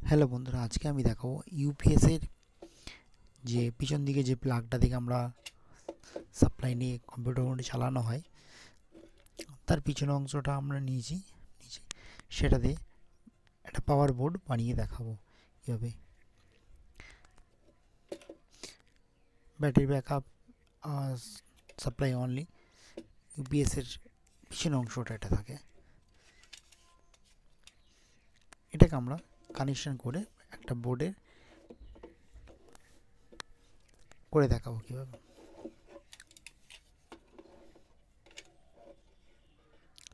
Hello বন্ধুরা, আজকে আমি দেখাবো ইউপিএস এর যে পিছন দিকে যে প্লাগটা থেকে আমরা সাপ্লাই নিয়ে কম্পিউটার মোডে চালানো হয়, তার পিছনের অংশটা আমরা নিয়েছি নিচে, সেটা দিয়ে একটা পাওয়ার বোর্ড বানিয়ে দেখাবো কীভাবে। Battery backup, supply only, UPS এর পিছনের অংশটা এটা থাকে। এটাকে আমরা কানেকশন করে একটা বোর্ডে করে দেখাবো কীভাবে।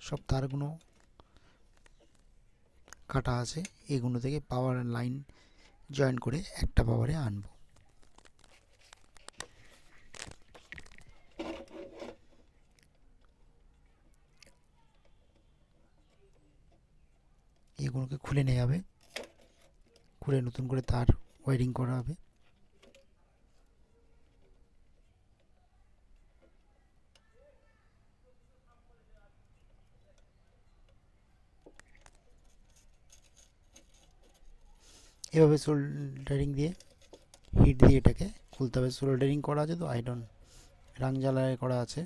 সব তারগুলো কাটা আছে, এগুলো থেকে পাওয়ার লাইন জয়েন করে একটা পাওয়ারে আনবো। এগুলোকে খুলে নেওয়া হবে, খুলে নতুন করে তার ওয়্যারিং করা হবে। এভাবে সোল্ডারিং দিয়ে, হিট দিয়ে এটাকে খুলতে হবে। সোল্ডারিং করা আছে তো, আয়রন রাং জ্বালায় করা আছে।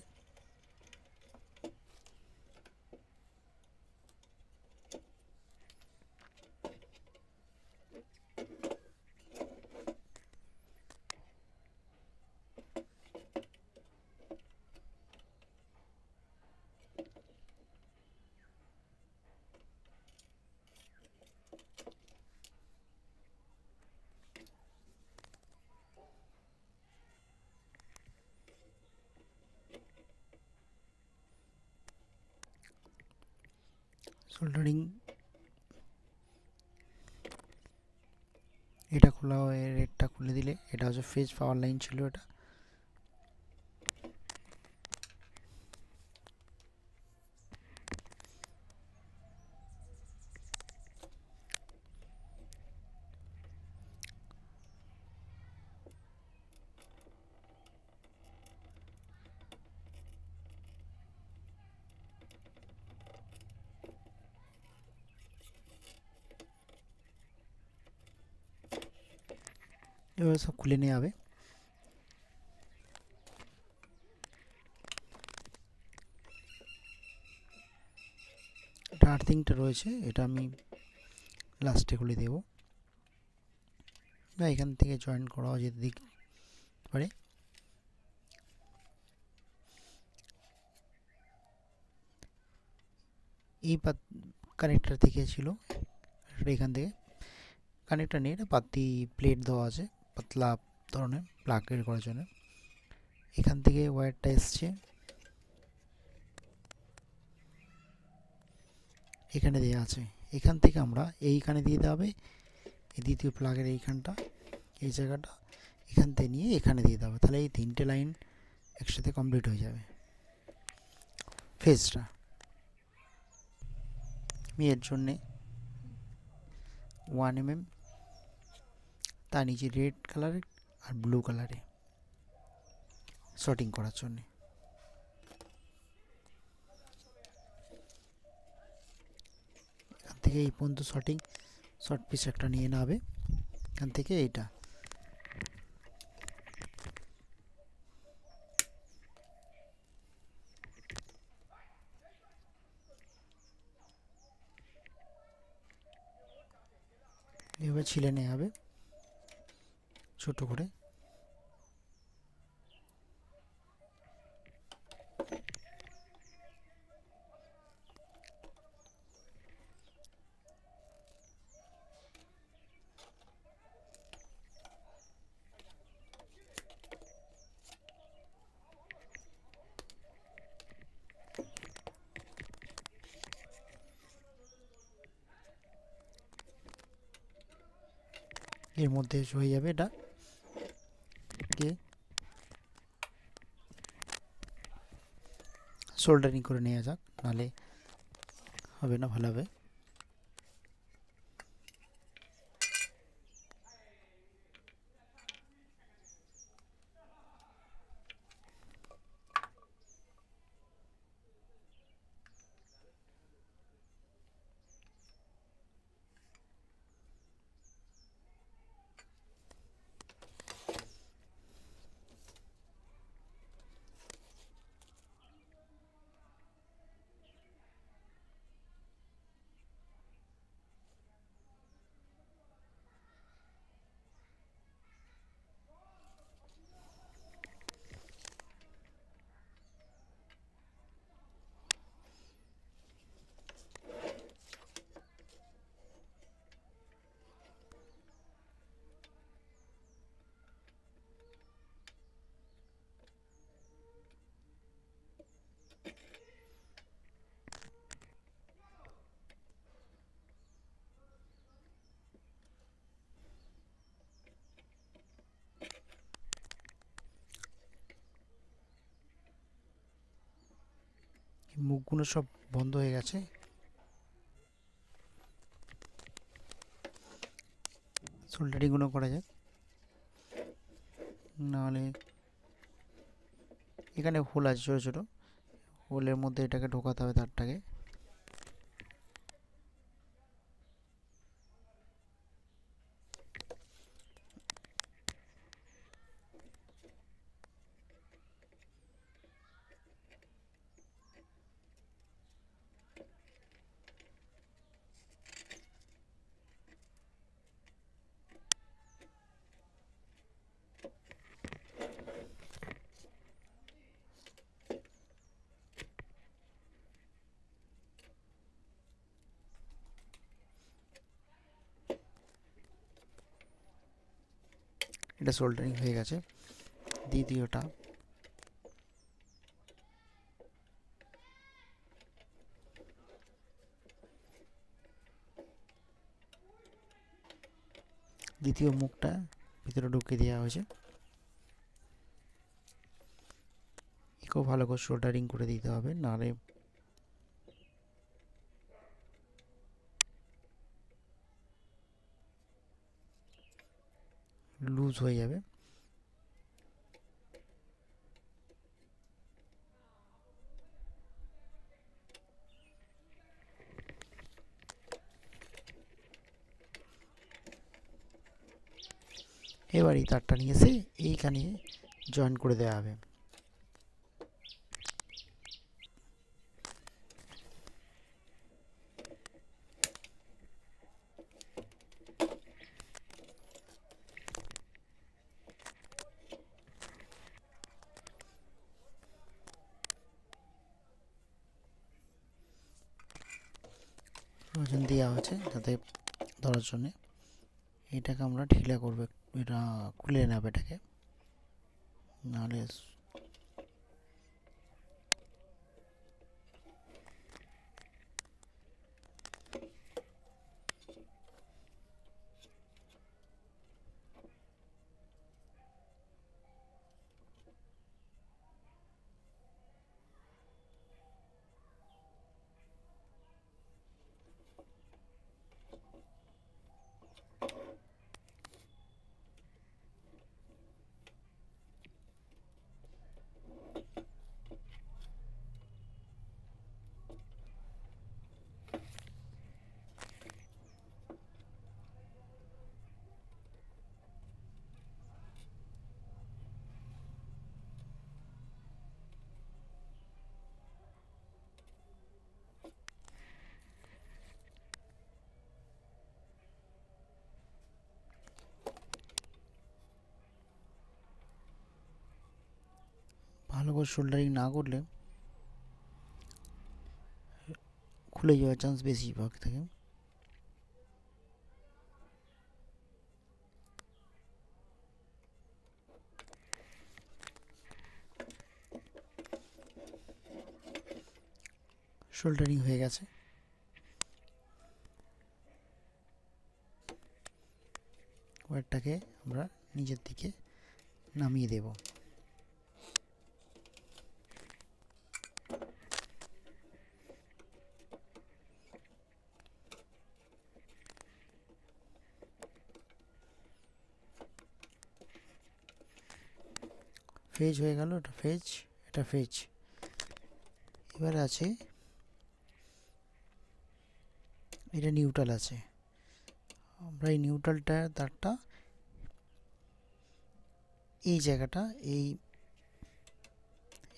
সোল্ডারিং এটা খোলা হয়, রেডটা খুলে দিলে এটা হচ্ছে ফেজ পাওয়ার লাইন ছিল। এটা এভাবে সব খুলে নেওয়া হবে। এটা আর্থিংটা রয়েছে, এটা আমি লাস্টে খুলে দেবো, বা এখান থেকে জয়েন করাও যেতে দিতে পারে। এই কানেক্টার থেকে ছিল, এখান থেকে কানেক্টার নিয়ে এটা পাতি প্লেট দেওয়া আছে পাতলা ধরনের প্লাগ এর করার জন্য। এখান থেকে ওয়্যারটা এসছে, এখানে দেওয়া আছে। এখান থেকে আমরা এইখানে দিয়ে দিতে হবে, এই দ্বিতীয় প্লাগের এইখানটা, এই জায়গাটা এখান থেকে নিয়ে এখানে দিয়ে দেবো। তাহলে এই তিনটে লাইন একসাথে কমপ্লিট হয়ে যাবে ফেজটা। আমি এর জন্যে 1 mm তার নিচে রেড কালারে আর ব্লু কালারে শর্টিং করার জন্যে এখান থেকে এই পর্যন্ত শর্ট পিস একটা নিয়ে নেবে। এখান থেকে এইটা এভাবে ছিলে নেওয়া হবে ছোট করে। এর মধ্যে হয়ে যাবে। এটা কে সোল্ডারিং করে নেওয়া যাক, নাহলে হবে না ভালোভাবে। মুখগুলো সব বন্ধ হয়ে গেছে। সোল্ডারিংগুলো করা যাক, নাহলে এখানে হোল আছে ছোটো ছোটো, হোলের মধ্যে এটাকে ঢোকাতে হবে তারটাকে। এটা সোল্ডারিং হয়ে গেছে। দ্বিতীয়টা দ্বিতীয় মুখটা ভিতরে ঢুকিয়ে দেওয়া হয়েছে। একেও ভালো করে সোল্ডারিং করে দিতে হবে, নাহলে লুজ হয়ে যাবে। এবার এই তারটা নিয়ে এসে এইখানে জয়েন করে দেওয়া হবে। ওজন দেওয়া হয়েছে যাতে ধরার জন্যে। এটাকে আমরা ঢিলা করবো, এটা খুলে নেবে এটাকে, নাহলে ভালো করে সোল্ডারিং না করলে খুলে যাওয়ার চান্স বেশি ভাগ থাকে। সোল্ডারিং হয়ে গেছে। ওয়ারটাকে আমরা নিচের দিকে নামিয়ে দেব। ফেজ হয়ে গেল, এটা ফেজ, এটা ফেজ। এবার আছে এটা নিউট্রাল আছে। আমরা এই নিউট্রালটা তারটা এই জায়গাটা এই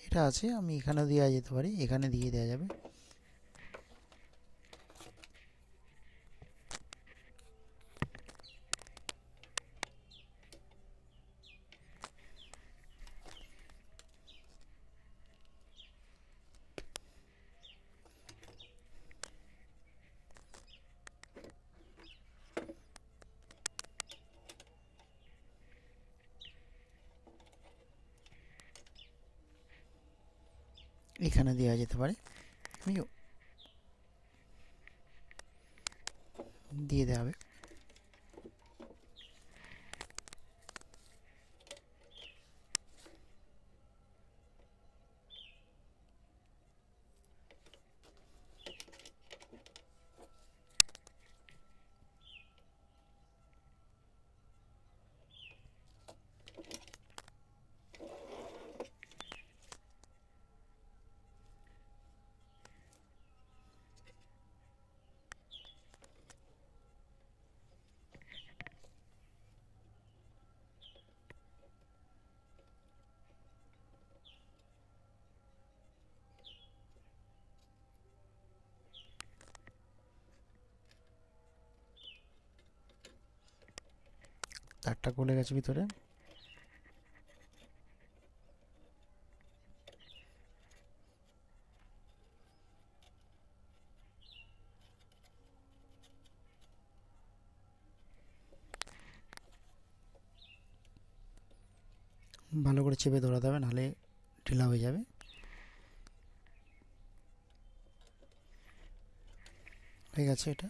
এটা আছে, আমি এখানে দেওয়া যেতে পারি, এখানে দিয়ে দেওয়া যাবে। এখানে দেওয়া যেতে পারে, আমি দিয়ে দেওয়া হবে। তারটা গলে গেছে ভিতরে। ভালো করে চেপে ধরাতে হবে, নাহলে ঢিলা হয়ে যাবে। হয়ে গেছে এটা।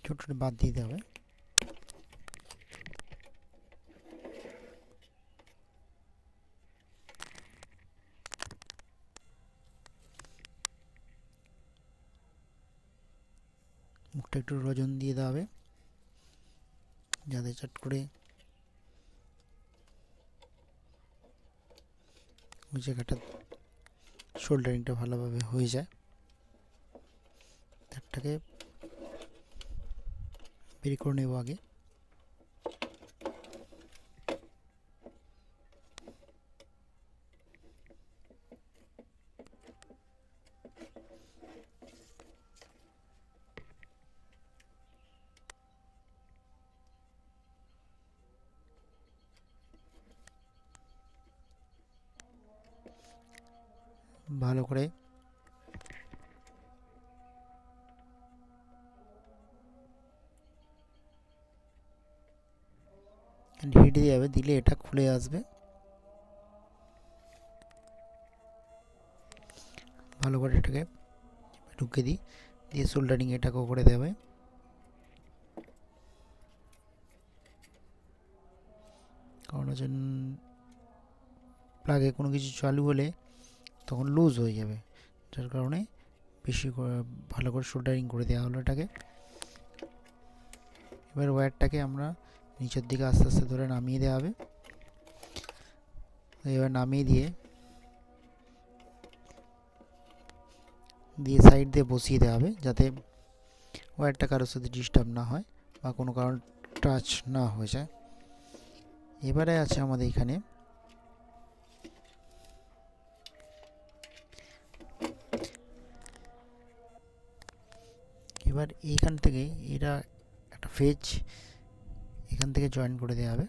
ছোট ছোট বাদ দিতে হবে। মুখটা একটু রজন দিয়ে দেওয়া হবে, যাতে চট করে ওই জায়গাটা শোল্ডারিংটা ভালোভাবে হয়ে যায়। তারটাকে বের করে নেব আগে। ভালো করে হিট দিয়ে যাবে, দিলে এটা খুলে আসবে। ভালো করে এটাকে ঢুকে দিই, দিয়ে সোল্ডারিং এটাকেও করে দেবে। কারণ হচ্ছে প্লাগে কোনো কিছু চালু হলে তখন লুজ হয়ে যাবে, যার কারণে বেশি করে ভালো করে সোল্ডারিং করে দেওয়া হলো এটাকে। এবার ওয়্যারটাকে আমরা নিচের দিকে আস্তে আস্তে ধরে নামিয়ে দেওয়া হবে। এবার নামিয়ে দিয়ে সাইড দিয়ে বসিয়ে দেওয়া হবে, যাতে ওয়্যারটা কারোর সাথে ডিস্টার্ব না হয় বা কোনো কারণ টাচ না হয়ে যায়। এবারে আছে আমাদের এখানে এবার এইখান থেকে এটা একটা ফেজ এখান থেকে জয়েন করে দেওয়া হবে।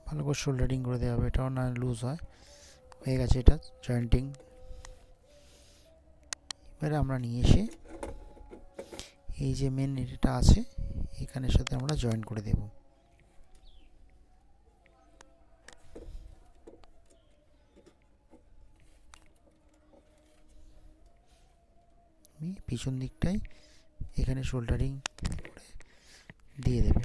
ভালো করে শোল্ডারিং করে দেওয়া হবে, এটাও না লুজ হয়। হয়ে গেছে এটা জয়েন্টিং। এবারে আমরা নিয়ে এসে এই যে মেন এটা আছে এখানের সাথে আমরা জয়েন করে দেব। আমি পিছন দিকটাই এখানে শোল্ডারিং দিয়ে দেব।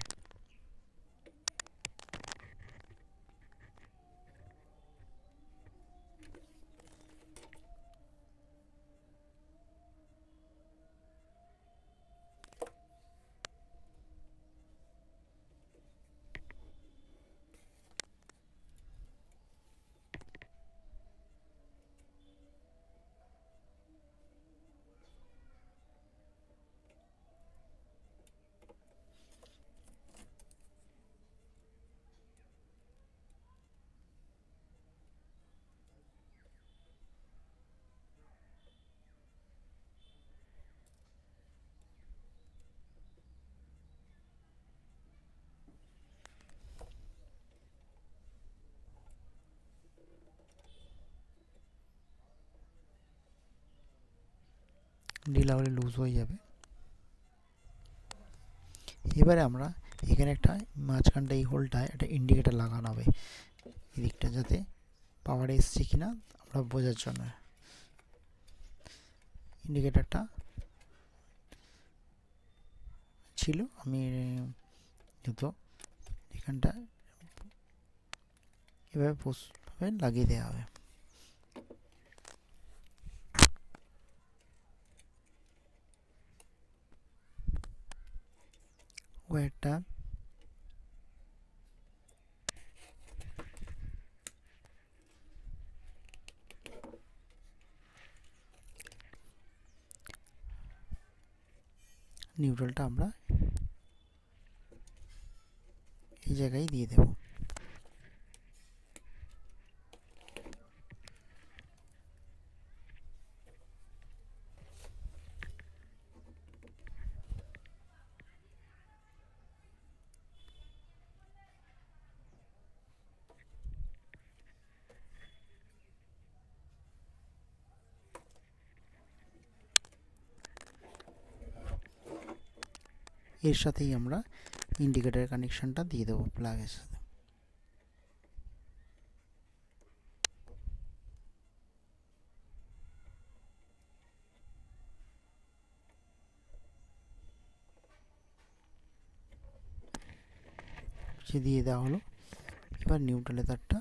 ঢিলা হলে লুজ হয়ে যাবে। এবারে আমরা এখানে একটা মাঝখানটা এই হোলটায় একটা ইন্ডিকেটর লাগানো হবে এদিকটা, যাতে পাওয়ার এসছে কিনা আমরা বোঝার জন্য। ইন্ডিকেটরটা ছিল, আমি যেহেতু এখানটা এভাবে লাগিয়ে দেওয়া হবে। ওয়্যারটা নিউট্রালটা আমরা এই জায়গায় দিয়ে দেব। এর সাথেই আমরা ইন্ডিকেটরের কানেকশনটা দিয়ে দেবো প্লাগের সাথে। সে দিয়ে দেওয়া হলো। এবার নিউট্রালের তারটা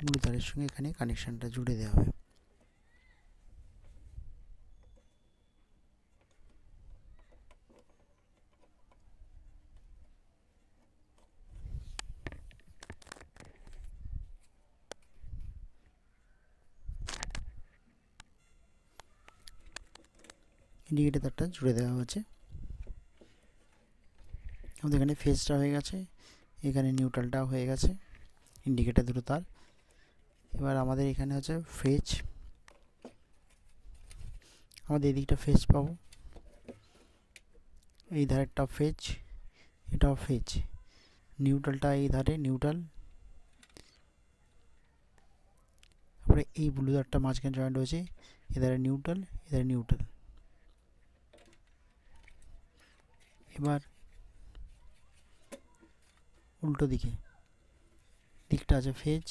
মূল তারের সঙ্গে এখানে কানেকশনটা জুড়ে দেওয়া হবে। ইন্ডিকেটর তারটা জুড়ে দেওয়া হয়েছে। আমাদের এখানে ফেজটা হয়ে গেছে, এখানে নিউট্রালটাও হয়ে গেছে, ইন্ডিকেটর দুটো তার। এবার আমাদের এখানে হচ্ছে ফেজ, আমাদের এদিকটা ফেজ পাবো, এই ধারেরটা ফেজ, এটাও ফেজ। নিউট্রালটা এই ধারে নিউট্রাল, তারপরে এই ব্লু তারটা মাঝখানে জয়েন্ট হয়েছে, এধারে নিউট্রাল, এধারে নিউট্রাল। এবার উল্টো দিকটা আছে ফেজ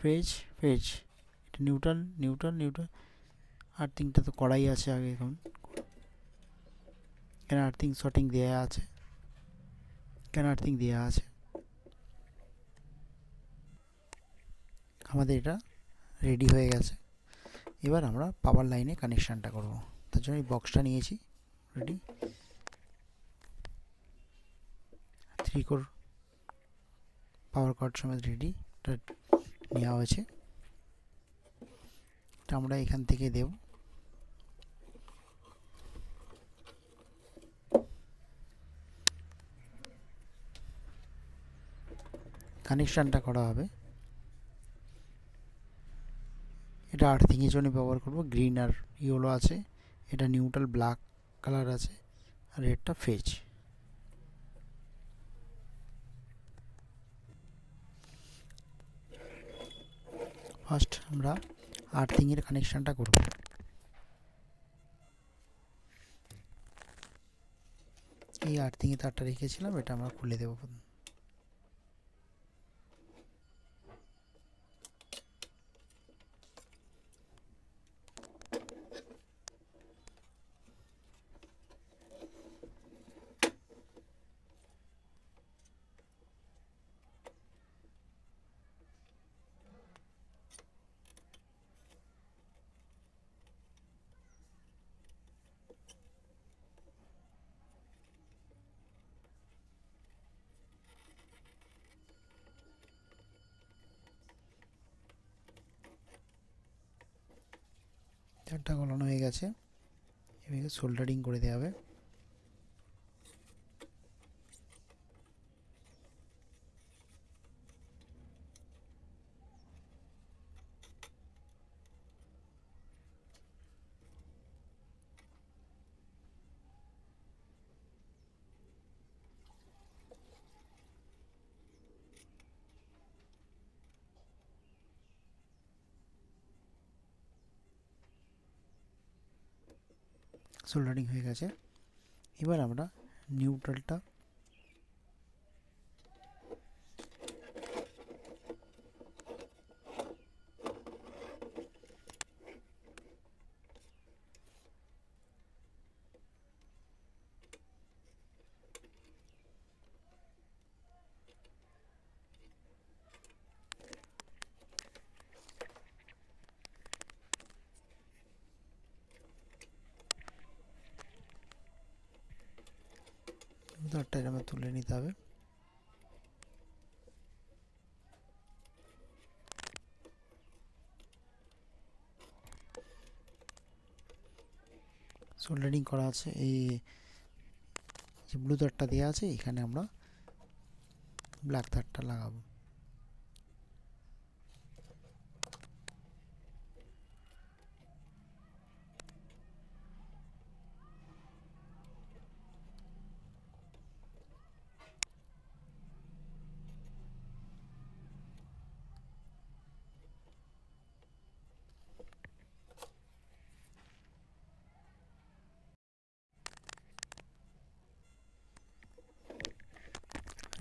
ফেজ ফেজ, এটা নিউট্রাল নিউট্রাল নিউট্রাল। আর্থিংটা তো করাই আছে আগে, এখন এখানে আর্থিং শর্টিং দেওয়া আছে, এখানে আর্থিং দেওয়া আছে। আমাদের এটা রেডি হয়ে গেছে। এবার আমরা পাওয়ার লাইনে কানেকশানটা করব, তার জন্য এই বক্সটা নিয়েছি রেডি। 3 কোর পাওয়ার কর্ড সমেত রেডি এটা নেওয়া হয়েছে। এটা আমরা এখান থেকে দেব। কানেকশানটা করা হবে, এটা আর্থিংয়ের জন্য ব্যবহার করব। গ্রিন আর ইয়েলো আছে, এটা নিউট্রাল ব্ল্যাক কালার আছে, আর রেডটা ফেজ। ফার্স্ট আমরা আর্থিংয়ের কানেকশানটা করব। এই আর্থিংয়ে তারটা রেখেছিলাম, এটা আমরা খুলে দেবো। তারটা গলানো হয়ে গেছে, এভাবে সোল্ডারিং করে দেওয়া হবে। সোল্ডারিং হয়ে গেছে। এবার আমরা নিউট্রালটা তারটা এরকম তুলে নিতে হবে। সোল্ডারিং করা আছে, এই যে ব্লু তারটা দেওয়া আছে এখানে আমরা ব্ল্যাক তারটা লাগাবো।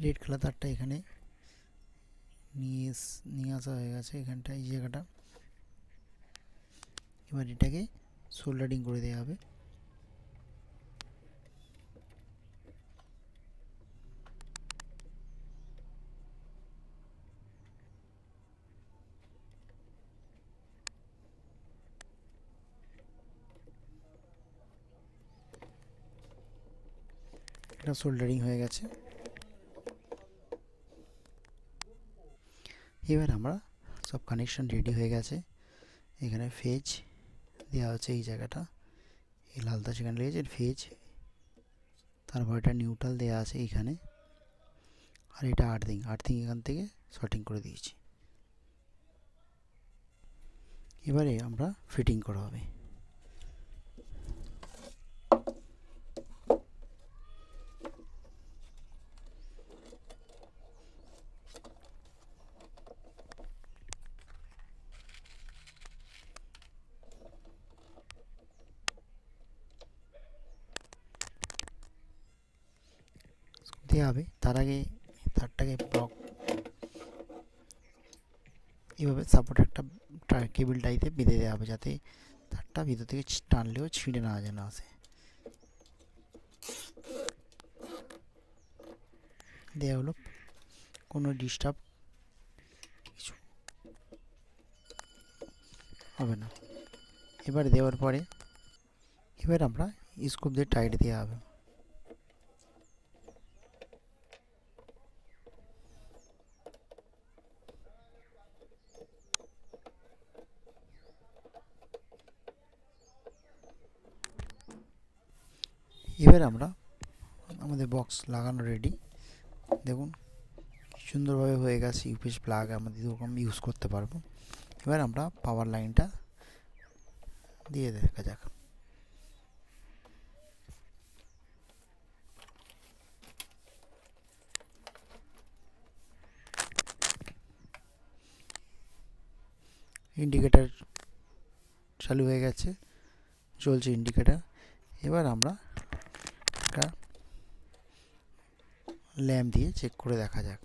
রেড কালার তারটা এখানে নিয়ে আসা হয়ে গেছে এখানটা, এই জায়গাটা। এবার এটাকে সোল্ডারিং করে দেওয়া হবে। এটা সোল্ডারিং হয়ে গেছে। এবার আমরা সব কানেকশন রেডি হয়ে গেছে। এখানে ফেজ দেওয়া হচ্ছে এই জায়গাটা, এই লালটা সেখানে লেগেছে ফেজ, তারপর এটা নিউট্রাল দেওয়া আছে এইখানে, আর এটা আর্থিং এখান থেকে শর্টিং করে দিয়েছি। এবারে আমরা ফিটিং করা হবে। দেওয়া হবে, তার আগে তারটাকে ব্লক এইভাবে সাপোর্ট একটা কেবল টাইতে বেঁধে দেওয়া হবে, যাতে তারটা ভিতর থেকে টানলেও ছিঁড়ে না যেন আসে। দেওয়া হলো, কোনো ডিস্টার্ব কিছু হবে না। এবার দেওয়ার পরে এবার আমরা স্ক্রু দিয়ে টাইট দেওয়া হবে। এবার আমরা আমাদের বক্স লাগানো রেডি। দেখুন সুন্দরভাবে হয়ে গেছে। ইউপিএস প্লাগ আমরা এরকম ইউজ করতে পারবো। এবার আমরা পাওয়ার লাইনটা দিয়ে দেখা যাক। ইন্ডিকেটার চালু হয়ে গেছে, চলছে ইন্ডিকেটার। এবার আমরা একটা ল্যাম্প দিয়ে চেক করে দেখা যাক।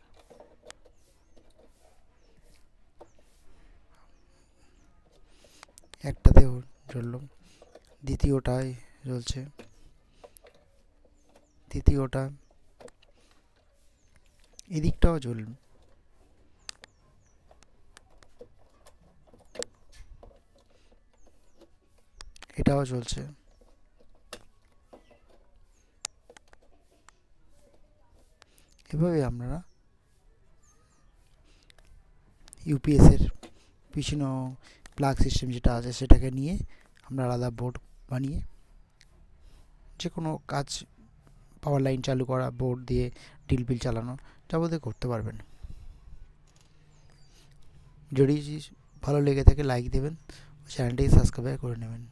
একটাতে জ্বললো, দ্বিতীয়টায় জ্বলছে, তৃতীয়টা, এদিকটাও জ্বলবে, এটাও চলছে। এভাবে আপনারা ইউপিএসের পিছনে প্লাগ সিস্টেম যেটা আছে সেটাকে নিয়ে আমরা আলাদা বোর্ড বানিয়ে যে কোনো কাজ, পাওয়ার লাইন চালু করা, বোর্ড দিয়ে ড্রিল বিল চালানো যাবতীয় করতে পারবেন। যদি ভালো লেগে থাকে লাইক দেবেন, চ্যানেলটিকে সাবস্ক্রাইব করে নেবেন।